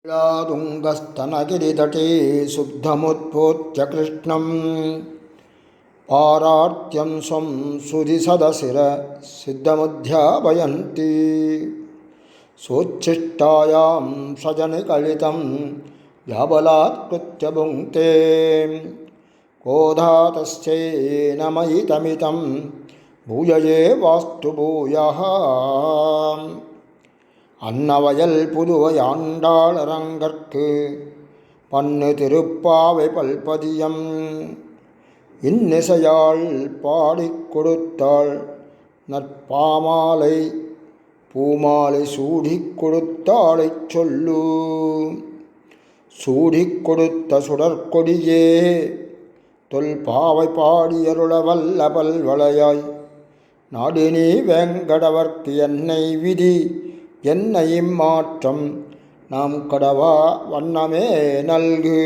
तुङ्गस्तनगिरितटे शुद्धमुत्पोत्य कृष्णं पारार्त्यं स्वं सुधिसदशिरसिद्धमुध्यापयन्ति सोच्छिष्टायां सजनिकलितं याबलात्कृत्य भुङ्क्ते कोधातस्यै नमयितमितं भूयये वास्तु भूयः அன்னவயல் புதுவை ஆண்டாளரங்கற்கு பன்னு திருப்பாவை பல்பதியம் இன்னிசையாள் பாடிக் கொடுத்தாள் நற்பாமாலை பூமாலை சூடிக் கொடுத்தாளைச் சொல்லு சூடிக் கொடுத்த சுடற்கொடியே தொல்பாவை பாடியருள வல்ல பல்வளையாய் நாடினி வேங்கடவர்க்கு என்னை விதி என்னையும் மாற்றம் நாம் கடவா வண்ணமே நல்கு.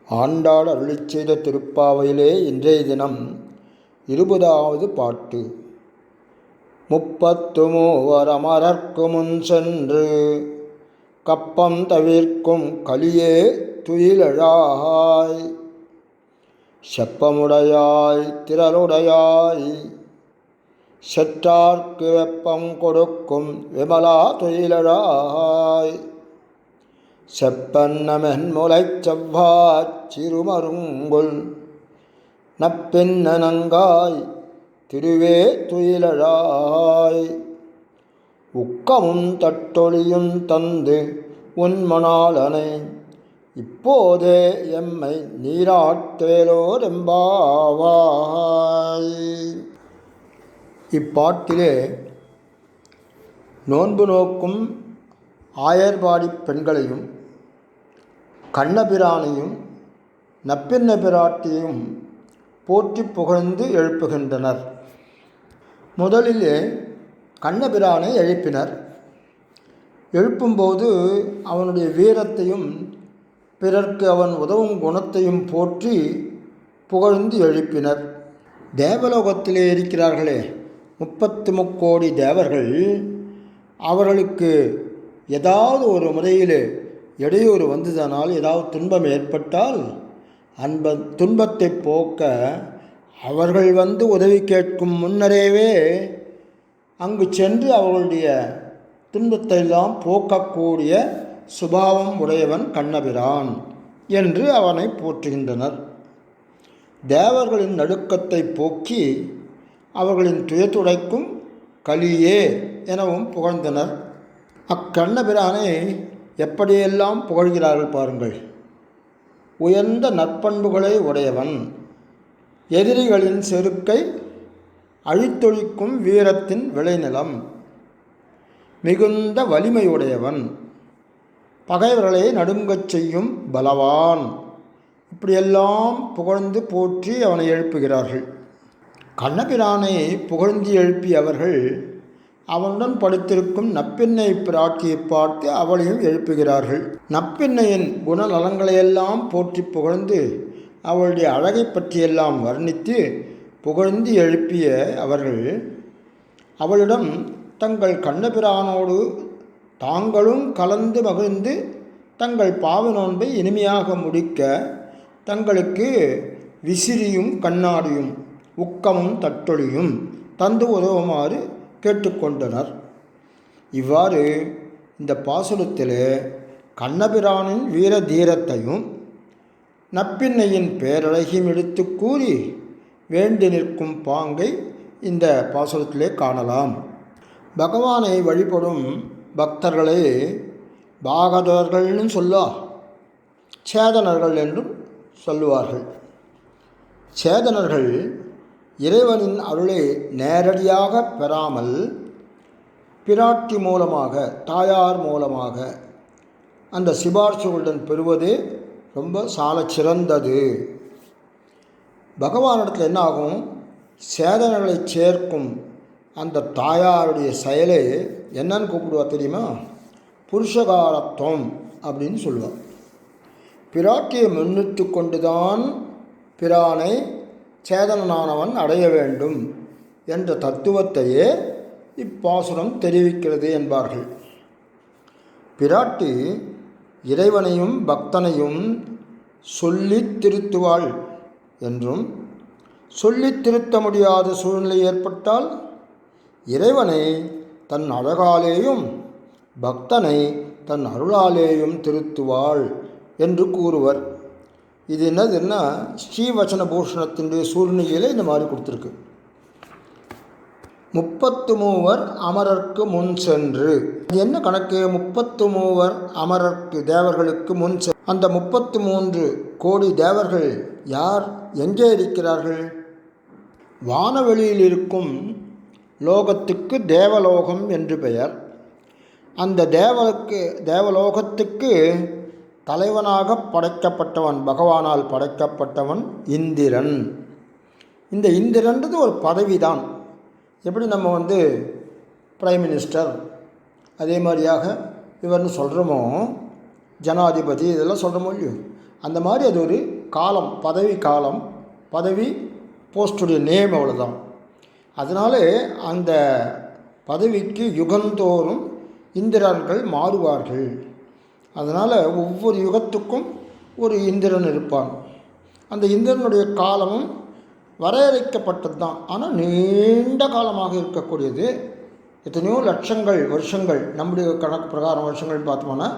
ஆண்டாள் அருளிச் செய்த திருப்பாவையிலே இன்றைய தினம் 20வது பாட்டு. 33 அமரர்க்கு முன் சென்று கப்பம் தவிர்க்கும் கலியே துயிலழாய் செப்பமுடையாய் திரளுடையாய் செற்றார்க்கு வெப்பம் கொடுக்கும் விமலா துயிலழாய் செப்பன்னமென்முலைச் செவ்வாச் சிறுமருங்குல் நப்பின்னங்காய் திருவே துயிலழாய் உக்கமும் தட்டொழியும் தந்து உன்மணாலனை இப்போதே எம்மை நீராட்டேலோரெம்பாவாய். இப்பாட்டிலே நோன்பு நோக்கும் ஆயர்பாடி பெண்களையும் கண்ணபிரானையும் நப்பின்ன பிராட்டியையும் போற்றி புகழ்ந்து எழுப்புகின்றனர். முதலிலே கண்ணபிரானை எழுப்பினர். எழுப்பும்போது அவனுடைய வீரத்தையும் பிறர்க்கு அவன் உதவும் குணத்தையும் போற்றி புகழ்ந்து எழுப்பினர். தேவலோகத்திலே இருக்கிறார்களே 33 கோடி தேவர்கள், அவர்களுக்கு ஏதாவது ஒரு முறையில் இடையூறு வந்ததனால் ஏதாவது துன்பம் ஏற்பட்டால் அந்த துன்பத்தை போக்க அவர்கள் வந்து உதவி கேட்கும் முன்னரேவே அங்கு சென்று அவர்களுடைய துன்பத்தை எல்லாம் போக்கக்கூடிய சுபாவம் உடையவன் கண்ணபிரான் என்று அவனை போற்றுகின்றனர். தேவர்களின் நடுக்கத்தை போக்கி அவர்களின் துயத்துடைக்கும் கலியே எனவும் புகழ்ந்தனர். அக்கண்ணபிரானை எப்படியெல்லாம் புகழ்கிறார்கள் பாருங்கள். உயர்ந்த நற்பண்புகளை உடையவன், எதிரிகளின் செருக்கை அழித்தொழிக்கும் வீரத்தின் விளைநிலம், மிகுந்த வலிமையுடையவன், பகைவர்களை நடுங்கச் செய்யும் பலவான், இப்படியெல்லாம் புகழ்ந்து போற்றி அவனை எழுப்புகிறார்கள். கண்ணபிரானை புகழ்ந்து எழுப்பிய அவர்கள் அவனுடன் படுத்திருக்கும் நப்பின்னை பிராட்டியை பார்த்து அவளையும் எழுப்புகிறார்கள். நப்பின்னையின் குணநலங்களையெல்லாம் போற்றி புகழ்ந்து அவளுடைய அழகை பற்றியெல்லாம் வர்ணித்து புகழ்ந்து எழுப்பிய அவர்கள் அவளிடம் தங்கள் கண்ணபிரானோடு தாங்களும் கலந்து மகிழ்ந்து தங்கள் பாவ நோன்பை இனிமையாக முடிக்க தங்களுக்கு விசிறியும் கண்ணாடியும் உக்கமும் தட்டொழியும் தந்து உதவுமாறு கேட்டுக்கொண்டனர். இவ்வாறு இந்த பாசுரத்தில் கண்ணபிரானின் வீர தீரத்தையும் நப்பின்னையின் பேரழகையும் எடுத்து கூறி வேண்டி நிற்கும் பாங்கை இந்த பாசுரத்திலே காணலாம். பகவானை வழிபடும் பக்தர்களே பாகவதர்கள்னு சேதனர்கள் என்றும் சொல்லுவார்கள். சேதனர்கள் இறைவனின் அருளை நேரடியாக பெறாமல் பிராட்டி மூலமாக, தாயார் மூலமாக அந்த சிபார்சுகளுடன் பெறுவதே ரொம்ப சால சிறந்தது. பகவானிடத்தில் என்ன ஆகும், சேதனர்களை சேர்க்கும் அந்த தாயாருடைய செயலை என்னன்னு கூப்பிடுவா தெரியுமா? புருஷகாரத்துவம் அப்படின்னு சொல்லுவாள். பிராட்டியை முன்னிட்டு கொண்டுதான் பிரானை சேதனனானவன் அடைய வேண்டும் என்ற தத்துவத்தையே இப்பாசுரம் தெரிவிக்கிறது என்பார்கள். பிராட்டி இறைவனையும் பக்தனையும் சொல்லித் திருத்துவாள் என்றும், சொல்லித் திருத்த முடியாத சூழ்நிலை ஏற்பட்டால் இறைவனை தன் அழகாலேயும் பக்தனை தன் அருளாலேயும் திருத்துவாள் என்று கூறுவர். இது என்னதுன்னா ஸ்ரீவச்சன பூஷணத்தினுடைய சூழ்நிலையில் இந்த மாதிரி கொடுத்துருக்கு. 33 அமரர்க்கு முன் சென்று. அது என்ன கணக்கு? 33 அமரர்க்கு தேவர்களுக்கு முன் சென்று. அந்த 33 கோடி தேவர்கள் யார், எங்கே இருக்கிறார்கள்? வானவெளியில் இருக்கும் லோகத்துக்கு தேவலோகம் என்று பெயர். அந்த தேவலோகத்துக்கு தலைவனாக படைக்கப்பட்டவன், பகவானால் படைக்கப்பட்டவன் இந்திரன். இந்த இந்திரன்றது ஒரு பதவி தான். எப்படி நம்ம பிரைம் மினிஸ்டர் அதே மாதிரியாக இவர்னு சொல்கிறோமோ, ஜனாதிபதி இதெல்லாம் சொல்கிறோமோ இல்லையோ, அந்த மாதிரி அது ஒரு காலம், பதவி போஸ்டுடைய நேம், அவ்வளோதான். அதனால அந்த பதவிக்கு யுகந்தோறும் இந்திரர்கள் மாறுவார்கள். அதனால் ஒவ்வொரு யுகத்துக்கும் ஒரு இந்திரன் இருப்பான். அந்த இந்திரனுடைய காலமும் வரையறைக்கப்பட்டது தான். ஆனால் நீண்ட காலமாக இருக்கக்கூடியது. எத்தனையோ லட்சங்கள் வருஷங்கள், நம்முடைய கணக்கு பிரகாரம் வருஷங்கள் பார்த்தோம்னா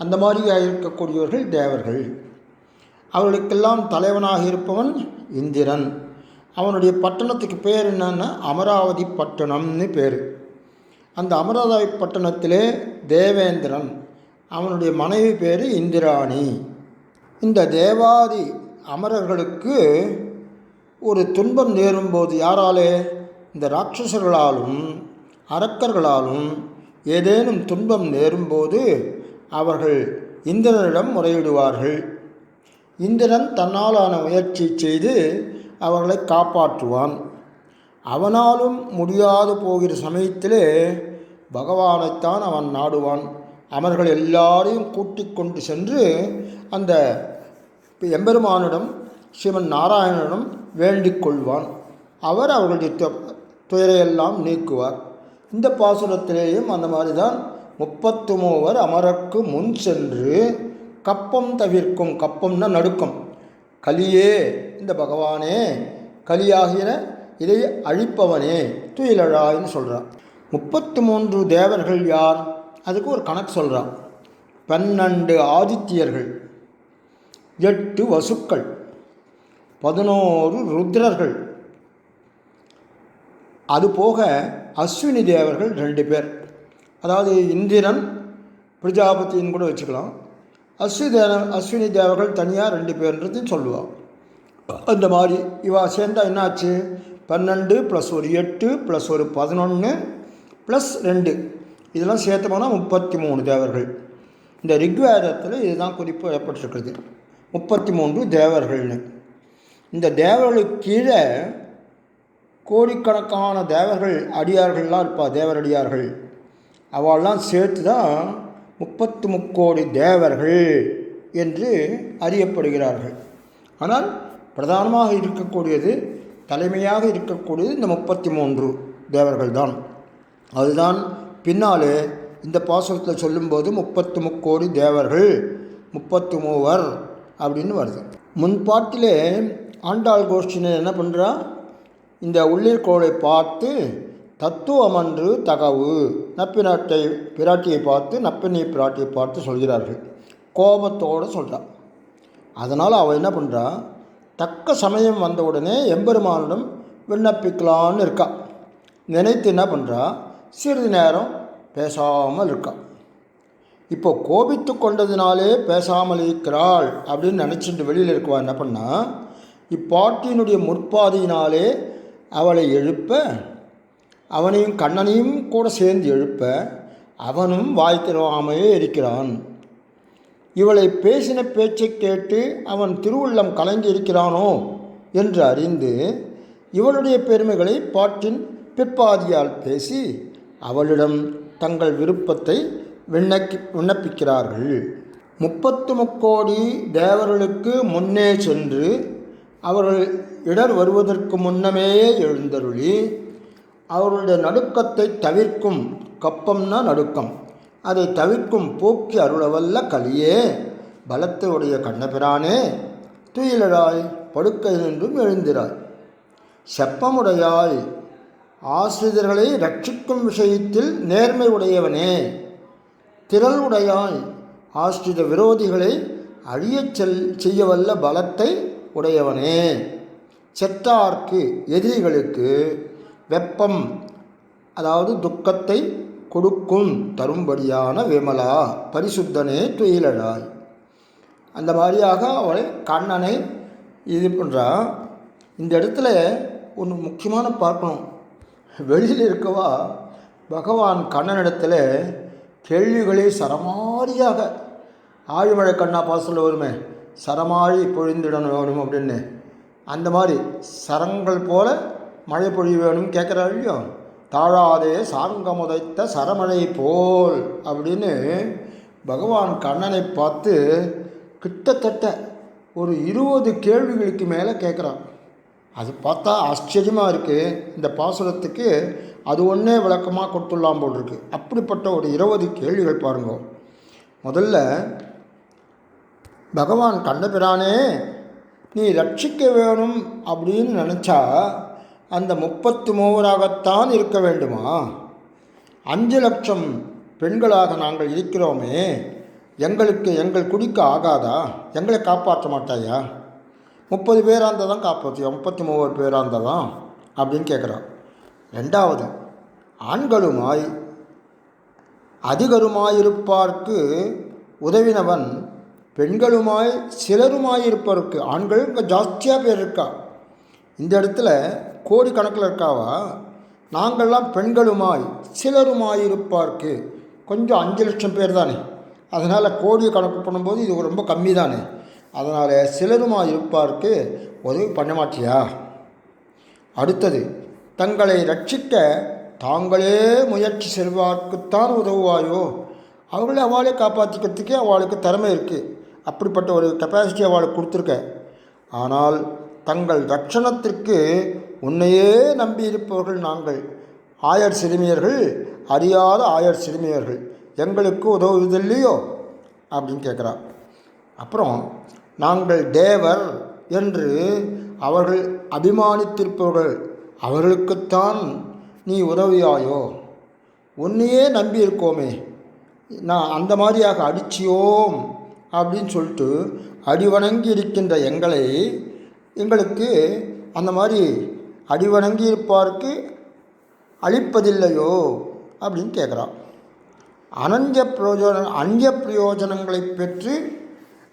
அந்த மாதிரியாக இருக்கக்கூடியவர்கள் தேவர்கள். அவர்களுக்கெல்லாம் தலைவனாக இருப்பவன் இந்திரன். அவனுடைய பட்டணத்துக்கு பேர் என்னன்னா அமராவதி பட்டணம்னு பேர். அந்த அமராவதி பட்டணத்திலே தேவேந்திரன், அவனுடைய மனைவி பேர் இந்திராணி. இந்த தேவாதி அமரர்களுக்கு ஒரு துன்பம் நேரும்போது யாராலே? இந்த ராட்சசர்களாலும் அரக்கர்களாலும் ஏதேனும் துன்பம் நேரும்போது அவர்கள் இந்திரனிடம் முறையிடுவார்கள். இந்திரன் தன்னாலான முயற்சி செய்து அவர்களை காப்பாற்றுவான். அவனாலும் முடியாது போகிற சமயத்திலே பகவானைத்தான் அவன் நாடுவான். அமர்கள் எல்லாரையும் கூட்டிக் கொண்டு சென்று அந்த எம்பெருமானிடம், ஸ்ரீமன் நாராயணனிடம் வேண்டிக் கொள்வான். அவர் அவர்களுடைய துயரையெல்லாம் நீக்குவார். இந்த பாசுரத்திலேயும் அந்த மாதிரி தான் 33 அமரர்க்கு முன் சென்று கப்பம் தவிர்க்கும். கப்பம்னா நடுக்கம். கலியே, இந்த பகவானே, கலியாகிற இதை அழிப்பவனே, துயிலழாயின்னு சொல்கிறான். 33 தேவர்கள் யார்? அதுக்கு ஒரு கணக்கு சொல்கிறான். 12 ஆதித்யர்கள், 8 வசுக்கள், 11 ருத்ரர்கள், அதுபோக அஸ்வினி தேவர்கள் 2 பேர். அதாவது இந்திரன் பிரஜாபதின்னு கூட வச்சுக்கலாம். அஸ்வினி தேவர்கள் தனியாக 2 பேர்ன்றதுன்னு சொல்லுவாள். அந்த மாதிரி இவா சேர்ந்தால் என்னாச்சு? 12 + ஒரு 8 + ஒரு 11 + 2 இதெல்லாம் சேர்த்தோம்னா 33 தேவர்கள். இந்த ரிக்வேதத்தில் இதுதான் குறிப்பு ஏற்பட்டிருக்கிறது, 33 தேவர்கள்னு. இந்த தேவர்களுக்கு கீழே கோடிக்கணக்கான தேவர்கள் அடியார்கள்லாம் இருப்பா, தேவரடியார்கள். அவெல்லாம் சேர்த்து தான் 33 கோடி தேவர்கள் என்று அறியப்படுகிறார்கள். ஆனால் பிரதானமாக இருக்கக்கூடியது, தலைமையாக இருக்கக்கூடியது இந்த 33 தேவர்கள் தான். அதுதான் பின்னாலே இந்த பாசுரத்தில் சொல்லும்போது 33 கோடி தேவர்கள், 33 அப்படின்னு வருது. முன்பாட்டிலே ஆண்டாள் கோஷ்டினர் என்ன பண்ணுறா? இந்த உள்ளிற்கோளை பார்த்து தத்துவமன்று தகவு, பிராட்டியை பார்த்து, நப்பினி பிராட்டியை பார்த்து சொல்கிறார்கள். கோபத்தோடு சொல்கிறாள். அதனால் அவள் என்ன பண்ணுறா? தக்க சமயம் வந்தவுடனே எம்பெருமானிடம் விண்ணப்பிக்கலான்னு இருக்கா. நினைத்து என்ன பண்ணுறா? சிறிது நேரம் பேசாமல் இருக்கா. இப்போ கோபித்து கொண்டதினாலே பேசாமல் இருக்கிறாள் அப்படின்னு நினச்சிட்டு வெளியில் இருக்குவா. என்ன பண்ணா? இப்பாட்டினுடைய முற்பாதியினாலே அவளை எழுப்ப, அவனையும் கண்ணனையும் கூட சேர்ந்து எழுப்ப, அவனும் வாய் திறவாமையே இருக்கிறான். இவளை பேசின பேச்சை கேட்டு அவன் திருவுள்ளம் கலங்கி இருக்கிறானோ என்று அறிந்து இவளுடைய பெருமைகளை பாட்டின் பிற்பாதியால் பேசி அவளிடம் தங்கள் விருப்பத்தை விண்ணப்பிக்கிறார்கள். 33 கோடி தேவர்களுக்கு முன்னே சென்று அவர்கள் இடர் வருவதற்கு முன்னமே எழுந்தருளி அவர்களுடைய நடுக்கத்தை தவிர்க்கும். கப்பம்னா நடுக்கம், அதை தவிர்க்கும் போக்கி அருளவல்ல கலியே பலத்தை உடைய கண்ணபிரானே துயிலழாய் படுக்கை நின்றும் எழுந்திராய். செப்பமுடையாய் ஆசிரியர்களை ரட்சிக்கும் விஷயத்தில் நேர்மை உடையவனே. திரள் உடையாய் ஆசிரித விரோதிகளை அழியச் செய்யவல்ல பலத்தை உடையவனே. செத்தார்க்கு எதிரிகளுக்கு வெப்பம் அதாவது துக்கத்தை கொடுக்கும் தரும்படியான விமலா பரிசுத்தனே துயிலழாய். அந்த மாதிரியாக அவளை கண்ணனை இது பண்ணுறான். இந்த இடத்துல ஒன்று முக்கியமான பார்க்கணும். வெளியில் இருக்கவா பகவான் கண்ணனிடத்தில் கேள்விகளே சரமாரியாக ஆழிமழை கண்ணா பாசலில் வருமே சரமாழி பொழிந்திடணும் வேணும் அப்படின்னு, அந்த மாதிரி சரங்கள் போல மழை பொழிய வேணும் கேட்குறாள் இல்லையோ. தாழாதே சாங்கமுதைத்த சரமழை போல் அப்படின்னு பகவான் கண்ணனை பார்த்து கிட்டத்தட்ட ஒரு 20 கேள்விகளுக்கு மேலே கேட்குறான். அது பார்த்தா ஆச்சரியமாக இருக்குது. இந்த பாசுரத்துக்கு அது ஒன்றே விளக்கமாக கொடுத்துடலாம் போல் இருக்கு. அப்படிப்பட்ட ஒரு 20 கேள்விகள் பாருங்க. முதல்ல பகவான் கண்ணபிரானே நீ ரட்சிக்க வேணும் அப்படின்னு நினச்சா அந்த 33ஆகத்தான் இருக்க வேண்டுமா? 5 லட்சம் பெண்களாக நாங்கள் இருக்கிறோமே, எங்கள் குடிக்க ஆகாதா? எங்களை காப்பாற்ற மாட்டாயா? 30 பேராக இருந்தால் தான் காப்பாற்றியா? 33 பேராக இருந்தால் தான் அப்படின்னு கேட்குறான். ரெண்டாவது, ஆண்களுமாய் அதிகருமாயிருப்பார்க்கு உதவினவன் பெண்களுமாய் சிலருமாயிருப்பவருக்கு. ஆண்கள் இங்கே ஜாஸ்தியாக பேர் இருக்கா. இந்த இடத்துல கோடி கணக்கில் இருக்காவா? நாங்கள்லாம் பெண்களுமாய் சிலருமாயிருப்பார்க்கு கொஞ்சம் 5 லட்சம் பேர் தானே, அதனால் கோடி கணக்கு பண்ணும்போது இது ரொம்ப கம்மி தானே, அதனால் சிலருமாயிருப்பார்க்கு உதவி பண்ண மாட்டியா? அடுத்தது, தங்களை ரட்சிக்க தாங்களே முயற்சி செல்வார்க்குத்தான் உதவுவாயோ? அவங்களே அவளே காப்பாற்றிக்கிறதுக்கே அவளுக்கு திறமை இருக்குது, அப்படிப்பட்ட ஒரு கெப்பாசிட்டி அவளுக்கு கொடுத்துருக்க. ஆனால் தங்கள் ரட்சணத்திற்கு உன்னையே நம்பி இருப்பவர்கள் நாங்கள் ஆயர் சிறுமியர்கள், அறியாத ஆயர் சிறுமியர்கள், எங்களுக்கு உதவுவதில்லையோ அப்படின்னு கேட்குறா. அப்புறம் நாங்கள் தேவர் என்று அவர்கள் அபிமானித்திருப்பவர்கள், அவர்களுக்குத்தான் நீ உதவியாயோ? உன்னையே நம்பி இருக்கோமே, நான் அந்த மாதிரியாக அடிச்சியோம் அப்படின்னு சொல்லிட்டு அடிவணங்கி இருக்கின்ற எங்களுக்கு அந்த மாதிரி அடிவணங்கி இருப்பாருக்கு அளிப்பதில்லையோ அப்படின்னு கேட்குறான். அந்நிய பிரயோஜனங்களை பெற்று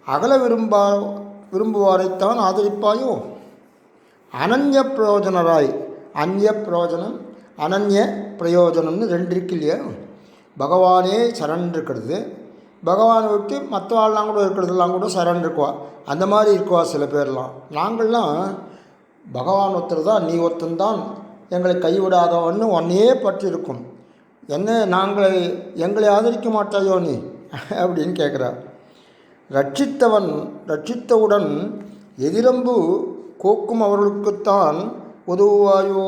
அகல விரும்புவாரைத்தான் ஆதரிப்பாயோ? அனன்ய பிரயோஜனராய், அந்நிய பிரயோஜனம் அனன்ய பிரயோஜனம்னு 2 இருக்கு இல்லையா? பகவானே சரண் இருக்கிறது, பகவானை விட்டு மற்றவாள்லாம் கூட இருக்கிறதுலாம் கூட சரண் இருக்குவா. அந்த மாதிரி இருக்குவா சில பேர்லாம். நாங்கள்லாம் பகவான் ஒருத்தர் தான், நீ ஒருத்தன்தான் எங்களை கைவிடாதவன்னு ஒன்னையே பற்றி இருக்கும். என்ன எங்களை ஆதரிக்க மாட்டாயோ நீ அப்படின்னு கேட்குறார். ரட்சித்தவுடன் எதிரம்பு கோக்கும் அவர்களுக்குத்தான் உதவுவாயோ?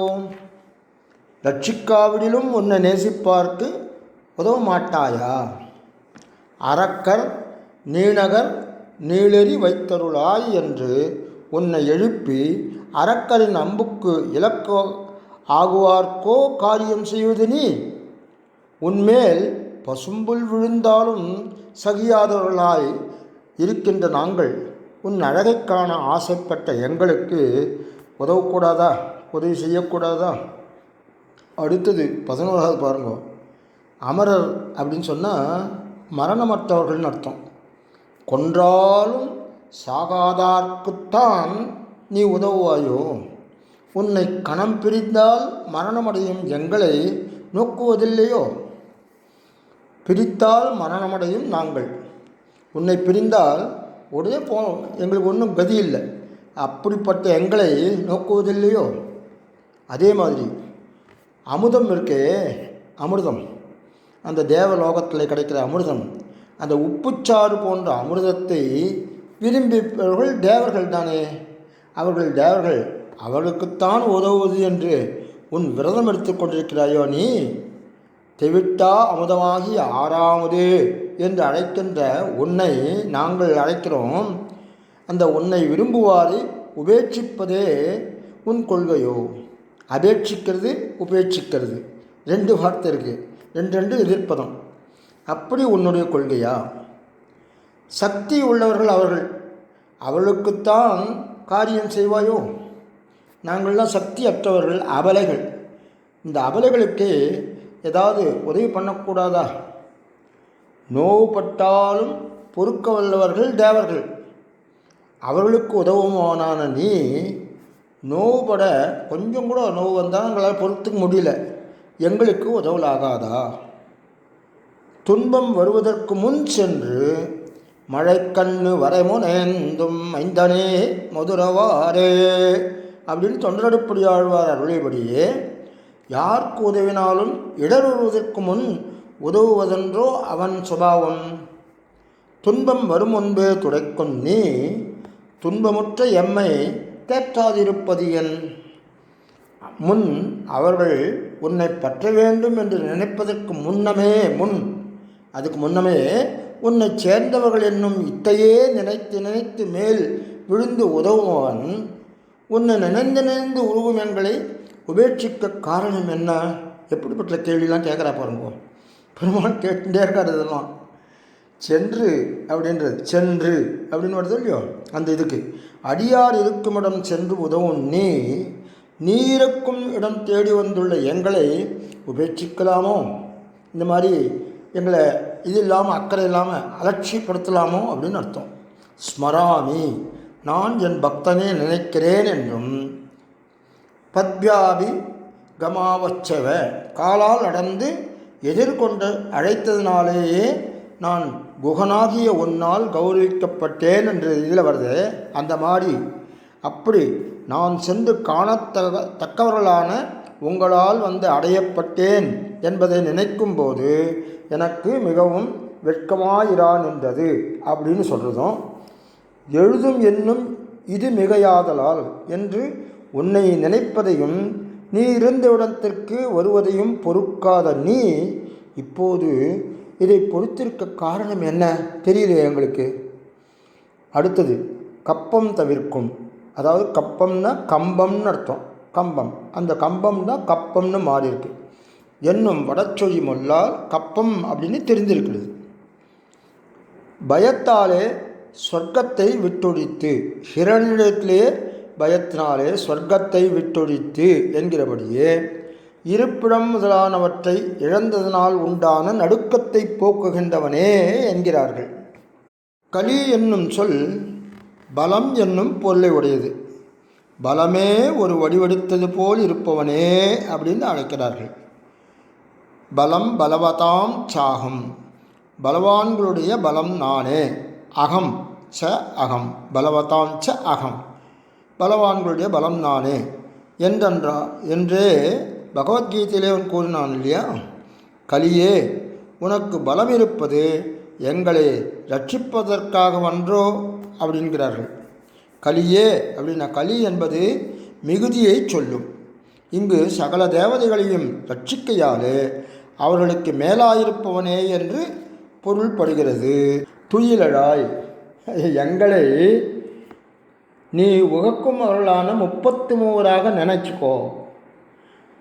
ரட்சிக்காவிடிலும் உன்னை நேசிப்பார்க்கு உதவ மாட்டாயா? அரக்கர் நீநகர் நீளெறி வைத்தருளாய் என்று உன்னை எழுப்பி அரக்கரின் அம்புக்கு இலக்கு ஆகுவார்க்கோ காரியம் செய்வது நீ? உன்மேல் பசும்புல் விழுந்தாலும் சகியாதவர்களாய் இருக்கின்ற நாங்கள் உன் அழகை காண ஆசைப்பட்ட எங்களுக்கு உதவக்கூடாதா? உதவி செய்யக்கூடாதா? அடுத்தது 11வது பாருங்க. அமரர் அப்படின்னு சொன்னால் மரணமற்றவர்கள்னு அர்த்தம். கொன்றாலும் சாகாதார்க்குத்தான் நீ உதவுவாயோ? உன்னை கணம் பிரிந்தால் மரணமடையும் எங்களை நோக்குவதில்லையோ? பிரித்தால் மரணமடையும் நாங்கள், உன்னை பிரிந்தால் உடனே எங்களுக்கு ஒன்றும் கதி இல்லை, அப்படிப்பட்ட எங்களை நோக்குவதில்லையோ? அதே மாதிரி அமுதம் இருக்கே, அமிர்தம், அந்த தேவலோகத்தில் கிடைக்கிற அமிர்தம், அந்த உப்புச்சாறு போன்ற அமிர்தத்தை விரும்பிப்பவர்கள் தேவர்கள் தானே. அவர்கள் தேவர்கள், அவர்களுக்குத்தான் உதவுவது என்று உன் விரதம் எடுத்து கொண்டிருக்கிறாயோ நீ? தெவிட்டா அமுதமாகி ஆறாமுது என்று அழைக்கின்ற உன்னை நாங்கள் அழைக்கிறோம். அந்த உன்னை விரும்புவாரை உபேட்சிப்பதே உன் கொள்கையோ? அபேட்சிக்கிறது உபேட்சிக்கிறது ரெண்டு வார்த்தை இருக்குது, ரெண்டு எதிர்ப்பதம். அப்படி உன்னுடைய கொள்கையா? சக்தி உள்ளவர்கள் அவர்களுக்குத்தான் காரியம் செய்வாயோ? நாங்கள்லாம் சக்தி அற்றவர்கள், அபலைகள். இந்த அபலைகளுக்கு ஏதாவது உதவி பண்ணக்கூடாதா? நோவுபட்டாலும் பொறுக்க வல்லவர்கள் தேவர்கள். அவர்களுக்கு உதவுமானான நீ நோவுபட கொஞ்சம் கூட நோவு வந்தால் எங்களால் பொறுத்துக்க முடியல, எங்களுக்கு உதவலாகாதா? துன்பம் வருவதற்கு முன் சென்று மழைக்கண்ணு வரைமுனேந்தும் ஐந்தனே மதுரவாரே அப்படின்னு தொண்டரடிப்படி ஆழ்வார் அருளியபடியே, யாருக்கு உதவினாலும் இடருவதற்கு முன் உதவுவதென்றோ அவன் சுபாவம். துன்பம் வரும் முன்பே துடைக்கும் நீ துன்பமுற்ற எம்மை தேற்றாதிருப்பது என்? முன் அவர்கள் உன்னை பற்ற வேண்டும் என்று நினைப்பதற்கு அதுக்கு முன்னமே உன்னை சேர்ந்தவர்கள் என்னும் இத்தையே நினைத்து மேல் விழுந்து உதவுமவன் உன்னை நினைந்து உருவும் எங்களை உபேட்சிக்க காரணம் என்ன? எப்படிப்பட்ட கேள்விலாம் கேட்குறா பாருங்க. பெருமாள் கேட்டுட்டே இருக்கார். இதெல்லாம் சென்று அப்படின்றது, சென்று அப்படின்னு வருது இல்லையோ, அந்த இதுக்கு அடியார் இருக்கும் இடம் சென்று உதவும் நீ இருக்கும் இடம் தேடி வந்துள்ள எங்களை உபேட்சிக்கலாமோ? இந்த மாதிரி எங்களை இது இல்லாமல் அக்கறை இல்லாமல் அலட்சியப்படுத்தலாமோ அப்படின்னு அர்த்தம். ஸ்மராமி, நான் என் பக்தனே நினைக்கிறேன் என்றும், பத்யாபி கமாவச்சவ, காலால் நடந்து எதிர்கொண்டு அழைத்ததினாலேயே நான் குகனாகிய உன்னால் கௌரவிக்கப்பட்டேன் என்று இதில் வருது. அந்த மாதிரி அப்படி நான் சென்று காணத்தக்கவர்களான உங்களால் வந்து அடையப்பட்டேன் என்பதை நினைக்கும்போது எனக்கு மிகவும் வெட்கமாயிரான் என்றது அப்படின்னு சொல்கிறதும், எழுதும் என்னும் இது மிகையாதலால் என்று உன்னை நினைப்பதையும் நீ இருந்த இடத்திற்கு வருவதையும் பொறுக்காத நீ இப்போது இதை பொறுத்திருக்க காரணம் என்ன தெரியலையே எங்களுக்கு. அடுத்தது கப்பம் தவிர்க்கும், அதாவது கப்பம்னா கம்பம்னு அர்த்தம். கம்பம், அந்த கம்பம் தான் கப்பம்னு மாறி இருக்கு. என்னும் வடச்சொழி மொல்லால் கப்பம் அப்படின்னு தெரிந்திருக்கிறது. பயத்தாலே சொர்க்கத்தை விட்டொழித்து, ஹிரண்யத்திலே பயத்தினாலே சொர்க்கத்தை விட்டொழித்து என்கிறபடியே இருப்பிடம் முதலானவற்றை இழந்ததனால் உண்டான நடுக்கத்தை போக்குகின்றவனே என்கிறார்கள். கலி என்னும் சொல் பலம் என்னும் பொருளை உடையது. பலமே ஒரு வடிவெடுத்தது போல் இருப்பவனே அப்படின்னு அழைக்கிறார்கள். பலம் பலவதாம் சாகம், பலவான்களுடைய பலம் நானே. அகம் ச அகம், பலவதாம் ச அகம், பலவான்களுடைய பலம் நானே என்றே பகவத்கீதையிலே அவன் கூறினான் இல்லையா. கலியே, உனக்கு பலம் இருப்பது எங்களை ரட்சிப்பதற்காகவன்றோ அப்படின்கிறார்கள். கலியே அப்படின்னா, கலி என்பது மிகுதியை சொல்லும். இங்கு சகல தேவதைகளையும் ரட்சிக்கையாலே அவர்களுக்கு மேலாயிருப்பவனே என்று பொருள்படுகிறது. துயிலழாய், எங்களை நீ உகக்கும் அவர்களான 33 நினச்சிக்கோ,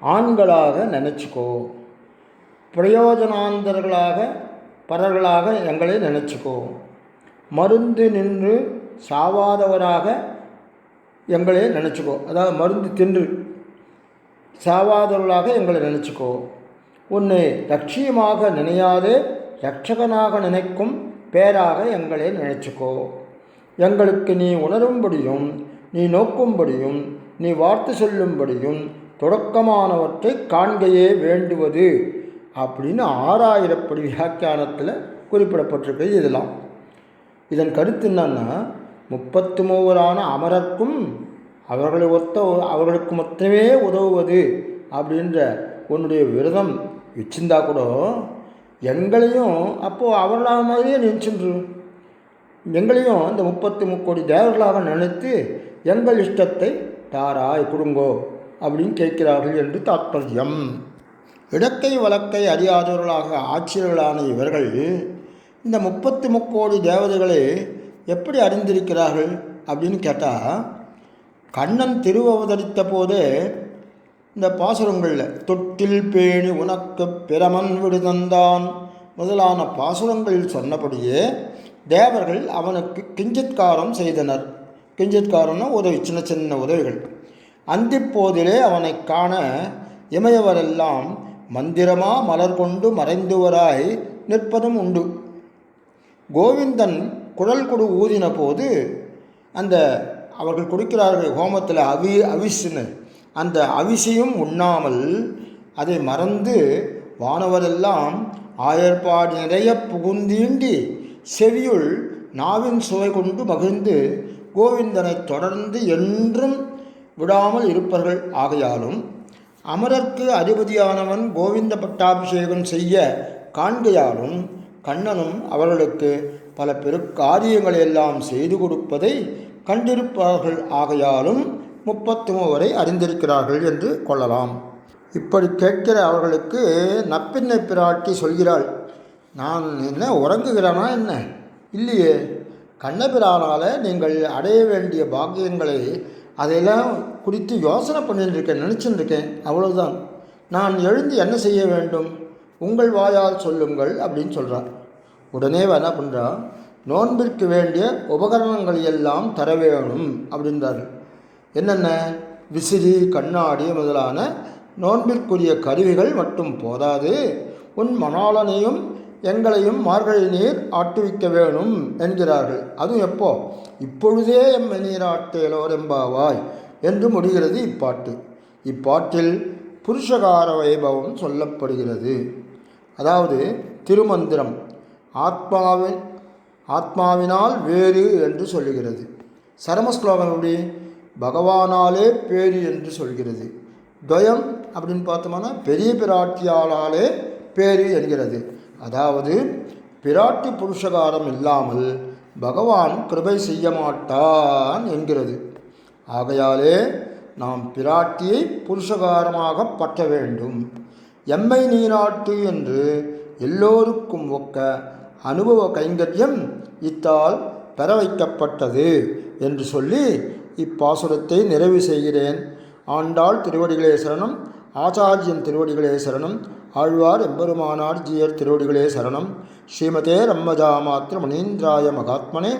ஆண்களாக நினச்சிக்கோ, பிரயோஜனாந்தர்களாக பரர்களாக எங்களை நினச்சிக்கோ, மருந்து நின்று சாவாதவராக எங்களை நினச்சிக்கோ, அதாவது மருந்து தின்று சாவாதவர்களாக எங்களை நினச்சிக்கோ. உன்னை லட்சியமாக நினையாதே ரட்சகனாக நினைக்கும் பேராக எங்களை நினச்சிக்கோ. எங்களுக்கு நீ உணரும்படியும் நீ நோக்கும்படியும் நீ வார்த்தை சொல்லும்படியும் தொடக்கமானவற்றை காண்கையே வேண்டுவது அப்படின்னு 6000 படி வியாக்கியானத்தில் குறிப்பிடப்பட்டிருக்கிறது. இதெல்லாம் இதன் கருத்து என்னன்னா, 33 அமரர்க்கும் அவர்களுக்கு மொத்தமே உதவுவது அப்படின்ற உன்னுடைய விரதம் வச்சிருந்தா கூட எங்களையும் அப்போது அவர்களாக மாதிரியே நினச்சின்று, எங்களையும் இந்த 33 கோடி தேவர்களாக நினைத்து எங்கள் இஷ்டத்தை தாராய் கொடுங்கோ அப்படின்னு கேட்கிறார்கள் என்று தாத்பரியம். இடக்கை வழக்கை அறியாதவர்களாக ஆட்சியர்களான இவர்கள் இந்த 33 தேவதைகளை எப்படி அறிந்திருக்கிறார்கள் அப்படின்னு கேட்டால், கண்ணன் திருவவதரித்த போதே இந்த பாசுரங்களில் தொட்டில் பேணி உனக்கு பிரமன் விடுதந்தான் முதலான பாசுரங்களில் சொன்னபடியே தேவர்கள் அவனுக்கு கிஞ்சித்காரம் செய்தனர். கிஞ்சித்காரம்னா உதவி, சின்ன சின்ன உதவிகள். அந்திப்போதிலே அவனை காண இமையவரெல்லாம் மந்திரமா மலர் கொண்டு மறைந்துவராய் நிற்பதும் உண்டு. கோவிந்தன் குழல் கொடு ஊதின போது அந்த அவர்கள் கொடுக்கிறார்கள் ஹோமத்தில் அவிசுன்னு, அந்த அவிசையும் உண்ணாமல் அதை மறந்து வானவரெல்லாம் ஆயர்பாடு நிறைய புகுந்தீண்டி செவியுள் நாவின் சுவை கொண்டு மகிழ்ந்து கோவிந்தனை தொடர்ந்து என்றும் விடாமல் இருப்பார்கள். ஆகையாலும் அமரர்க்கு அதிபதியானவன் கோவிந்த பட்டாபிஷேகம் செய்ய காண்கையாலும் கண்ணனும் அவர்களுக்கு பல பெருக்காரியங்களையெல்லாம் செய்து கொடுப்பதை கண்டிருப்பார்கள். ஆகையாலும் 33 அறிந்திருக்கிறார்கள் என்று கொள்ளலாம். இப்படி கேட்கிற அவர்களுக்கு நப்பின்னை பிராட்டி சொல்கிறாள், நான் என்ன உறங்குகிறேனா என்ன? இல்லையே, கண்ணபிரானால் நீங்கள் அடைய வேண்டிய பாக்கியங்களை அதையெல்லாம் குறித்து யோசனை பண்ணிட்டுருக்கேன், நினச்சிட்டுருக்கேன், அவ்வளோதான். நான் எழுந்து என்ன செய்ய வேண்டும்? உங்கள் வாயால் சொல்லுங்கள் அப்படின்னு சொல்கிறார். உடனே என்ன பண்ணுறா, நோன்பிற்கு வேண்டிய உபகரணங்களை எல்லாம் தர வேணும் அப்படின்றார்கள். என்னென்ன? விசிறி, கண்ணாடி முதலான நோன்பிற்குரிய கருவிகள் மட்டும் போதாது, உன் மணாளனையும் எங்களையும் மார்கழி நீர் ஆட்டுவிக்க வேணும் என்கிறார்கள். அதுவும் எப்போ? இப்பொழுதே எம்மை நீராட்டேலோர் எம்பாவாய் என்று முடிகிறது இப்பாட்டு. இப்பாட்டில் புருஷகார வைபவம் சொல்லப்படுகிறது. அதாவது திருமந்திரம் ஆத்மாவினால் வேறு என்று சொல்லுகிறது. சரமஸ்லோகம் எப்படி? பகவானாலே பேரு என்று சொல்கிறது. துவயம் அப்படின்னு பார்த்தோம்னா பெரிய பிராட்டியாலே பேரு என்கிறது. அதாவது பிராட்டி புருஷகாரம் இல்லாமல் பகவான் கிருபை செய்ய மாட்டான் என்கிறது. ஆகையாலே நாம் பிராட்டியை புருஷகாரமாக பற்ற வேண்டும். எம்மை நீராட்டு என்று எல்லோருக்கும் ஒக்க அனுபவ கைங்கரியம் இத்தால் பெற வைக்கப்பட்டது என்று சொல்லி இப்பாசுரத்தை நிறைவு செய்கிறேன். ஆண்டாள் திருவடிகளே சரணம். ஆச்சாரியன் திருவடிகளே சரணம். ஆழ்வார் எம்பெருமானார் ஜீயர் திருவடிகளே சரணம். ஸ்ரீமதே ரம்மஜாமாத்திர முனீந்திராய மகாத்மனே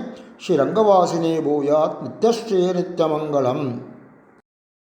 ஸ்ரீ ரங்கவாசினே பூயாத் நித்யஸ்ரீ நித்யமங்கலம்.